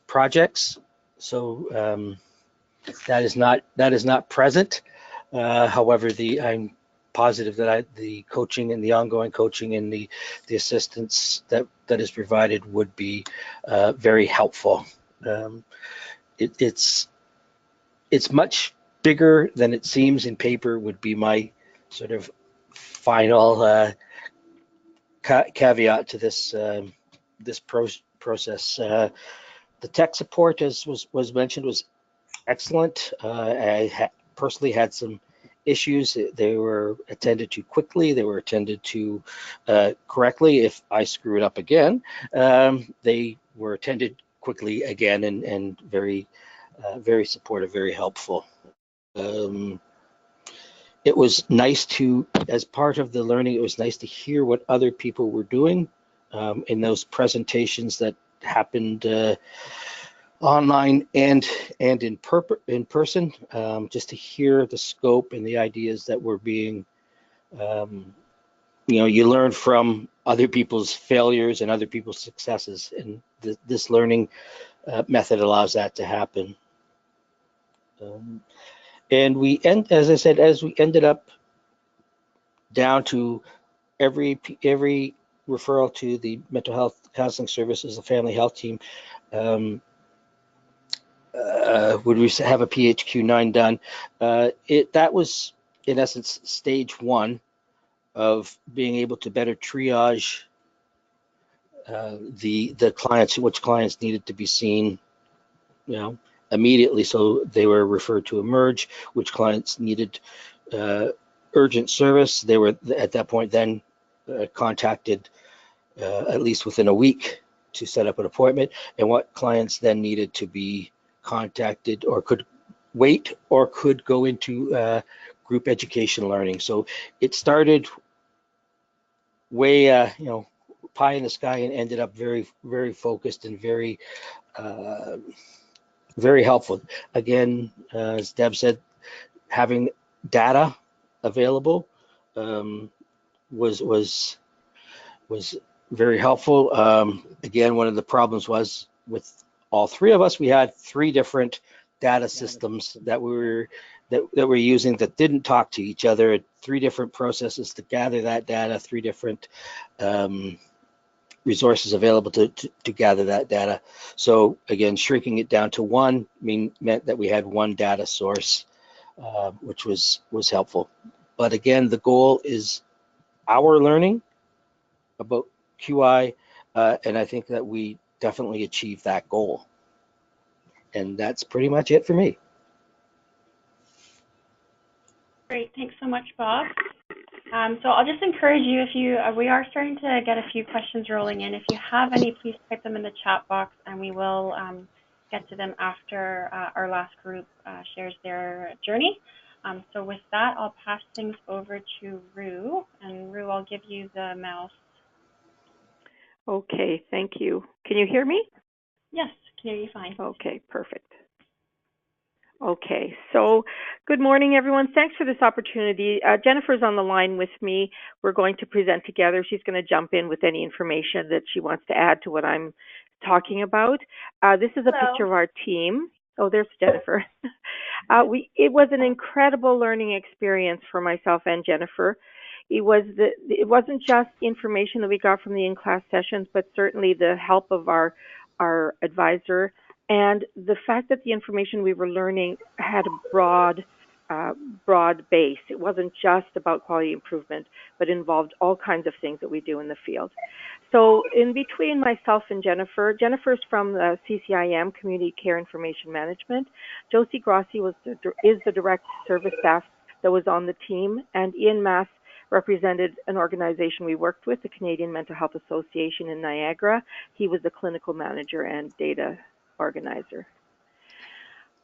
projects. So that is not present. However, I'm positive that the coaching and the ongoing coaching and the assistance that is provided would be very helpful. It's much bigger than it seems in paper would be my sort of final caveat to this process. The tech support, as was mentioned, was excellent. I personally had some issues. They were attended to quickly. They were attended to correctly. If I screw it up again, they were attended quickly again and very supportive, very helpful. It was nice to, as part of the learning, it was nice to hear what other people were doing in those presentations that happened online and in person, just to hear the scope and the ideas that were being, you learn from other people's failures and other people's successes, and this learning method allows that to happen. And as I said, as we ended up down to every referral to the mental health counseling services, the family health team, would we have a PHQ-9 done? That was, in essence, stage one of being able to better triage the clients, which clients needed to be seen, immediately, so they were referred to emerge, which clients needed urgent service. They were at that point then contacted at least within a week to set up an appointment, and what clients then needed to be contacted or could wait or could go into group education learning. So it started way pie in the sky and ended up very, very focused and very very helpful. Again, as Deb said, having data available was very helpful. Again, one of the problems was with all three of us, we had three different data systems that we were using that didn't talk to each other. Three different processes to gather that data. Three different resources available to gather that data. So again, shrinking it down to one meant that we had one data source, which was helpful. But again, the goal is our learning about QI, and I think that we definitely achieved that goal. And that's pretty much it for me. Great, thanks so much, Bob. So I'll just encourage you, if you, we are starting to get a few questions rolling in. If you have any, please type them in the chat box, and we will get to them after our last group shares their journey. So with that, I'll pass things over to Rue, and Rue, I'll give you the mouse. Okay, thank you. Can you hear me? Yes, can hear you fine. Okay, perfect. Okay, so good morning, everyone. Thanks for this opportunity. Jennifer's on the line with me. We're going to present together. She's going to jump in with any information that she wants to add to what I'm talking about. This is a picture of our team. Oh, there's Jennifer. It was an incredible learning experience for myself and Jennifer. It wasn't just information that we got from the in-class sessions, but certainly the help of our advisor, and the fact that the information we were learning had a broad base. It wasn't just about quality improvement, but involved all kinds of things that we do in the field. So in between myself and Jennifer's from the CCIM, Community Care Information Management. Josie Grossi is the direct service staff that was on the team, and Ian Mass represented an organization we worked with, the Canadian Mental Health Association in Niagara. He was the clinical manager and data organizer.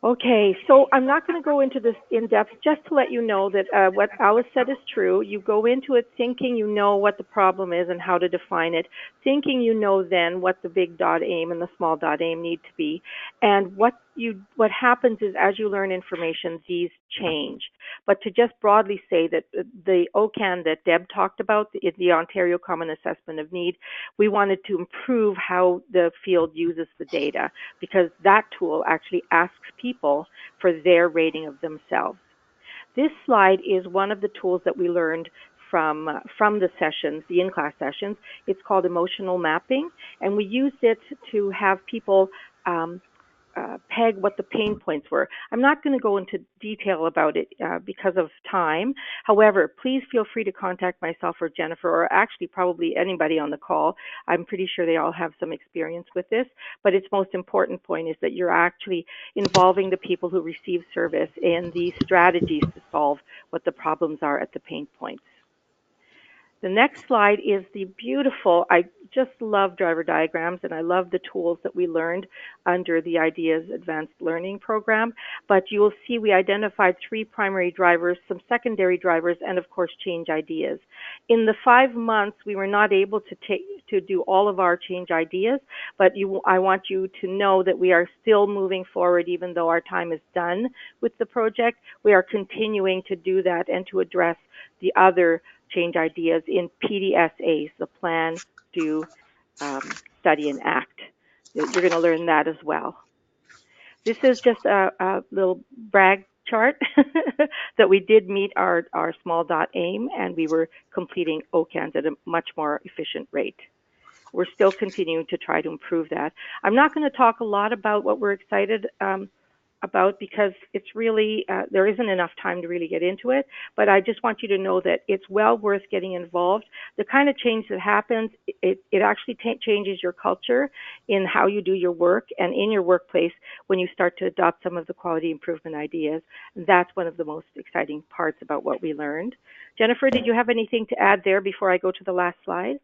Okay, so I'm not going to go into this in depth, just to let you know that what Alice said is true. You go into it thinking you know what the problem is and how to define it, thinking you know then what the big dot aim and the small dot aim need to be. And what happens is, as you learn information, these change. But to just broadly say that the OCAN that Deb talked about, the Ontario Common Assessment of Need, we wanted to improve how the field uses the data, because that tool actually asks people for their rating of themselves. This slide is one of the tools that we learned from the sessions, the in-class sessions. It's called emotional mapping, and we used it to have people peg what the pain points were. I'm not going to go into detail about it because of time. However, please feel free to contact myself or Jennifer, or actually probably anybody on the call. I'm pretty sure they all have some experience with this, but its most important point is that you're actually involving the people who receive service in the strategies to solve what the problems are at the pain points. The next slide is the beautiful, I just love driver diagrams, and I love the tools that we learned under the IDEAS Advanced Learning Program. But you will see we identified 3 primary drivers, some secondary drivers, and of course change ideas. In the 5 months, we were not able to do all of our change ideas, but I want you to know that we are still moving forward. Even though our time is done with the project, we are continuing to do that and to address the other change ideas in PDSAs, the Plan, Do, Study, and Act. You're going to learn that as well. This is just a little brag chart that we did meet our small dot aim, and we were completing OCANs at a much more efficient rate. We're still continuing to try to improve that. I'm not going to talk a lot about what we're excited about, because it's really, there isn't enough time to really get into it, but I just want you to know that it's well worth getting involved. The kind of change that happens, it actually changes your culture in how you do your work and in your workplace when you start to adopt some of the quality improvement ideas. And that's one of the most exciting parts about what we learned. Jennifer, did you have anything to add there before I go to the last slide?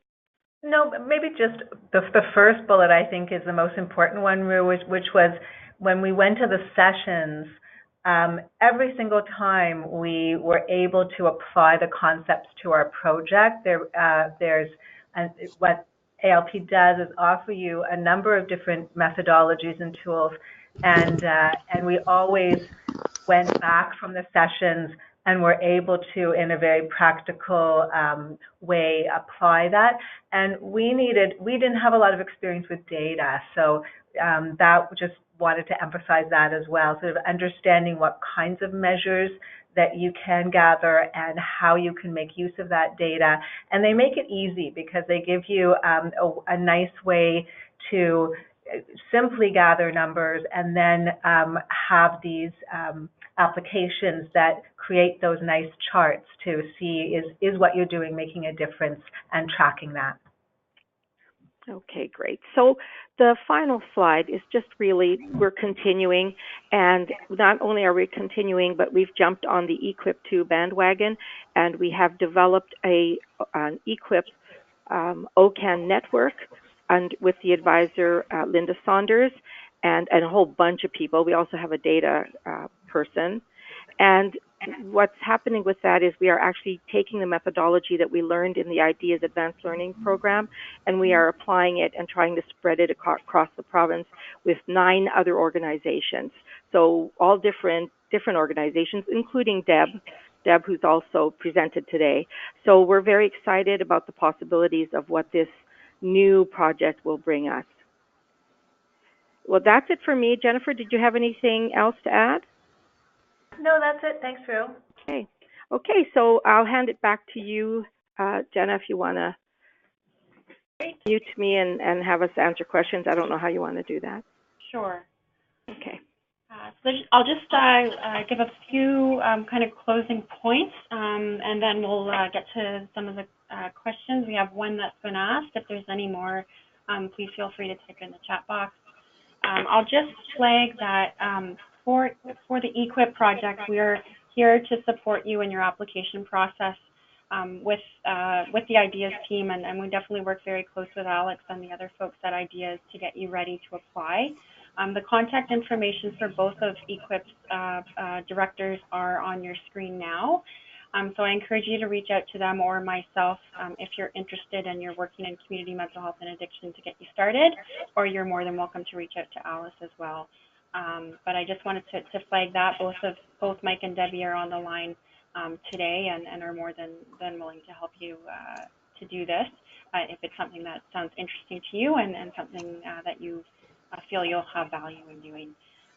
No, maybe just the first bullet I think is the most important one, which was when we went to the sessions, every single time we were able to apply the concepts to our project. What ALP does is offer you a number of different methodologies and tools And we always went back from the sessions and were able to, in a very practical way, apply that. And we didn't have a lot of experience with data, so that just wanted to emphasize that as well, sort of understanding what kinds of measures that you can gather and how you can make use of that data. And they make it easy because they give you a nice way to simply gather numbers and then have these applications that create those nice charts to see is what you're doing making a difference and tracking that. Okay, great. So the final slide is just really, we're continuing, and not only are we continuing, but we've jumped on the E-QIP 2 bandwagon, and we have developed an E-QIP OCAN network and with the advisor, Linda Saunders, and a whole bunch of people. We also have a data person. And what's happening with that is we are actually taking the methodology that we learned in the IDEAS Advanced Learning Program, and we are applying it and trying to spread it across the province with 9 other organizations. So all different organizations, including Deb, who's also presented today. So we're very excited about the possibilities of what this new project will bring us. Well, that's it for me. Jennifer, did you have anything else to add? No, that's it. Thanks, Rue. Okay, so I'll hand it back to you, Jenna, if you want to mute me and have us answer questions. I don't know how you want to do that. Sure. Okay. So I'll just give a few kind of closing points, and then we'll get to some of the questions. We have one that's been asked. If there's any more, please feel free to type in the chat box. I'll just flag that for the E-QIP project, we are here to support you in your application process with the IDEAS team, and we definitely work very close with Alex and the other folks at IDEAS to get you ready to apply. The contact information for both of E-QIP's directors are on your screen now. So I encourage you to reach out to them or myself if you're interested and you're working in community mental health and addiction to get you started, or you're more than welcome to reach out to Alice as well. But I just wanted to flag that both Mike and Debbie are on the line today and are more than willing to help you to do this if it's something that sounds interesting to you and something that you feel you'll have value in doing.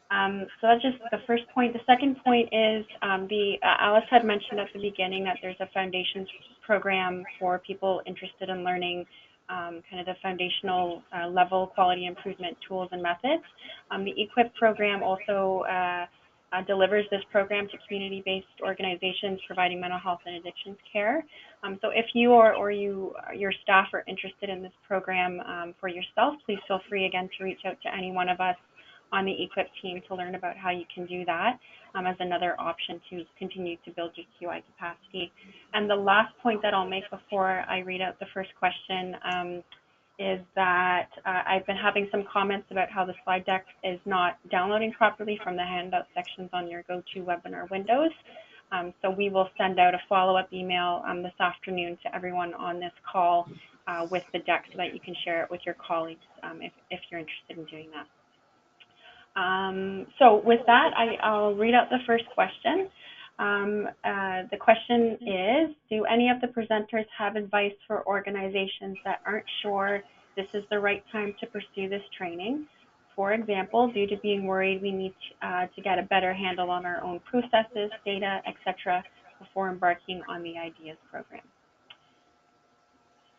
So that's just the first point. The second point is Alice had mentioned at the beginning that there's a foundations program for people interested in learning kind of the foundational level quality improvement tools and methods. The E-QIP program also delivers this program to community-based organizations providing mental health and addictions care. So if you or your staff are interested in this program for yourself, please feel free again to reach out to any one of us on the E-QIP team to learn about how you can do that as another option to continue to build your QI capacity. And the last point that I'll make before I read out the first question is that I've been having some comments about how the slide deck is not downloading properly from the handout sections on your GoToWebinar windows. So we will send out a follow-up email this afternoon to everyone on this call with the deck so that you can share it with your colleagues if you're interested in doing that. So with that, I'll read out the first question. The question is, do any of the presenters have advice for organizations that aren't sure this is the right time to pursue this training? For example, due to being worried we need to get a better handle on our own processes, data, etc., before embarking on the IDEAS program.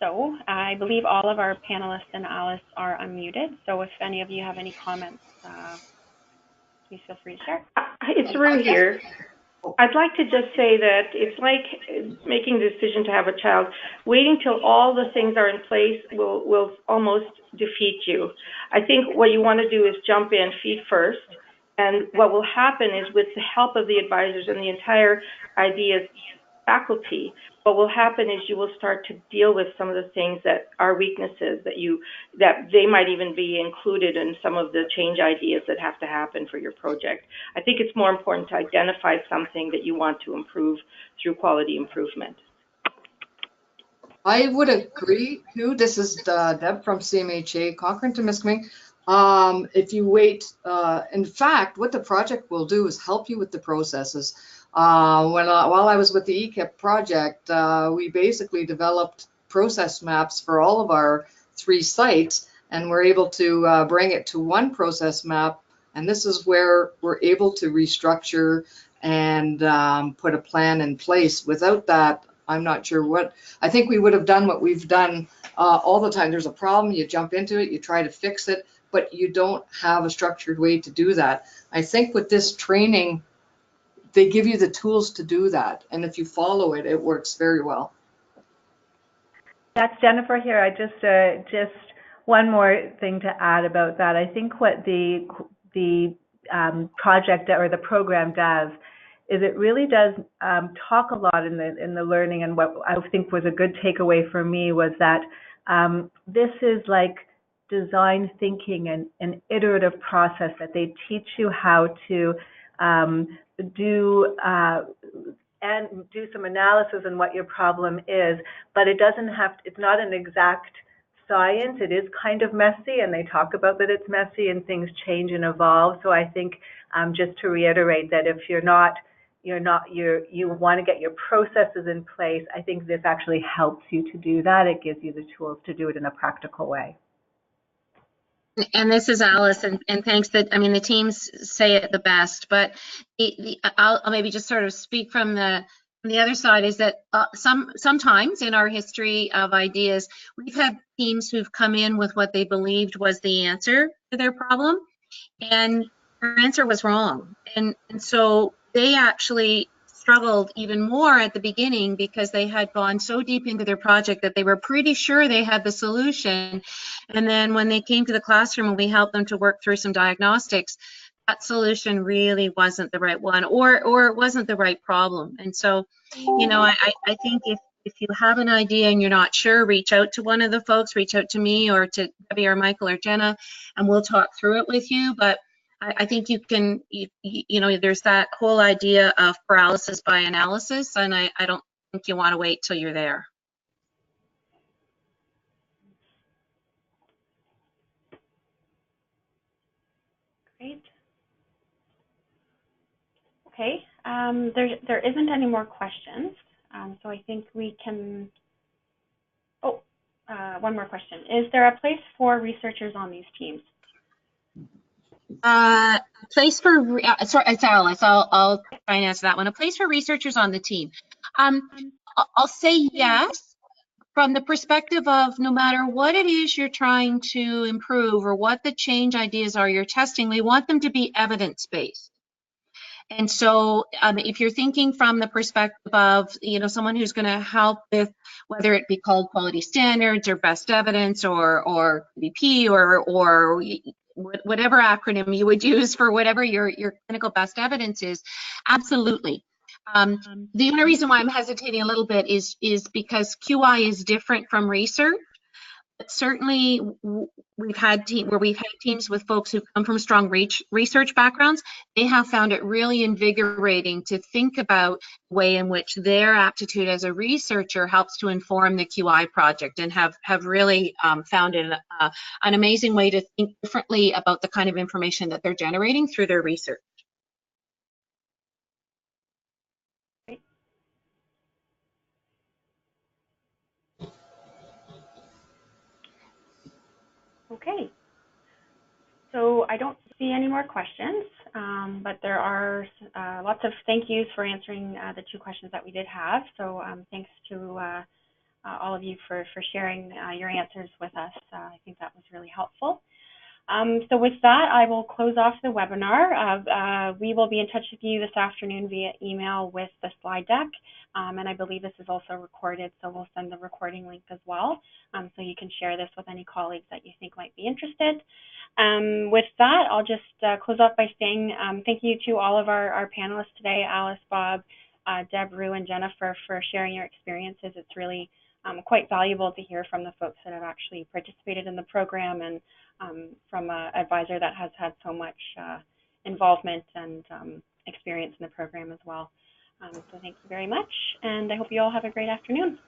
So I believe all of our panelists and Alice are unmuted. So if any of you have any comments, please feel free to share. It's Rue here. I'd like to just say that it's like making the decision to have a child. Waiting till all the things are in place will almost defeat you. I think what you want to do is jump in feet first. And what will happen is with the help of the advisors and the entire IDEAS faculty, what will happen is you will start to deal with some of the things that are weaknesses that they might even be included in some of the change ideas that have to happen for your project. I think it's more important to identify something that you want to improve through quality improvement. I would agree too. This is Deb from CMHA, Cochrane to Miskaming. if you wait. In fact, what the project will do is help you with the processes. While I was with the E-QIP project, we basically developed process maps for all of our 3 sites, and we're able to bring it to one process map. And this is where we're able to restructure and put a plan in place. Without that, I'm not sure what, I think we would have done what we've done all the time. There's a problem, you jump into it, you try to fix it, but you don't have a structured way to do that. I think with this training, they give you the tools to do that. And if you follow it, it works very well. That's Jennifer here. I just one more thing to add about that. I think what the project or the program does is it really does talk a lot in the learning, and what I think was a good takeaway for me was that this is like design thinking and an iterative process that they teach you how to do some analysis on what your problem is, but it doesn't have, it's not an exact science. It is kind of messy, and they talk about that it's messy and things change and evolve. So I think just to reiterate that if you want to get your processes in place, I think this actually helps you to do that. It gives you the tools to do it in a practical way. And this is Alice, and thanks that, I mean, the teams say it the best, but I'll maybe just sort of speak from the other side is that sometimes in our history of ideas, we've had teams who've come in with what they believed was the answer to their problem, and their answer was wrong. And so they actually struggled even more at the beginning because they had gone so deep into their project that they were pretty sure they had the solution. And then when they came to the classroom and we helped them to work through some diagnostics, that solution really wasn't the right one, or it wasn't the right problem. And so, you know, I think if you have an idea and you're not sure, reach out to one of the folks, reach out to me or to Debbie or Michael or Jenna, and we'll talk through it with you. But I think you can, you know, there's that whole idea of paralysis by analysis, and I don't think you want to wait till you're there. Great. Okay, there isn't any more questions, so I think we can, one more question. Is there a place for researchers on these teams? Place for, sorry, it's Alice, I'll try and answer that one. A place for researchers on the team. I'll say yes, from the perspective of no matter what it is you're trying to improve or what the change ideas are you're testing, we want them to be evidence-based. And so if you're thinking from the perspective of, you know, someone who's going to help with whether it be called quality standards or best evidence or VP or whatever acronym you would use for whatever your clinical best evidence is, absolutely. The only reason why I'm hesitating a little bit is because QI is different from research. But certainly, we've had teams with folks who come from strong research backgrounds. They have found it really invigorating to think about the way in which their aptitude as a researcher helps to inform the QI project, and have really found it an amazing way to think differently about the kind of information that they're generating through their research. Okay, so I don't see any more questions, but there are lots of thank yous for answering the 2 questions that we did have. So thanks to all of you for sharing your answers with us. I think that was really helpful. So with that, I will close off the webinar. We will be in touch with you this afternoon via email with the slide deck. And I believe this is also recorded, so we'll send the recording link as well, so you can share this with any colleagues that you think might be interested. With that, I'll just close off by saying thank you to all of our panelists today, Alice, Bob, Deb, Rue, and Jennifer, for sharing your experiences. It's really quite valuable to hear from the folks that have actually participated in the program, and from an advisor that has had so much involvement and experience in the program as well. So thank you very much, and I hope you all have a great afternoon.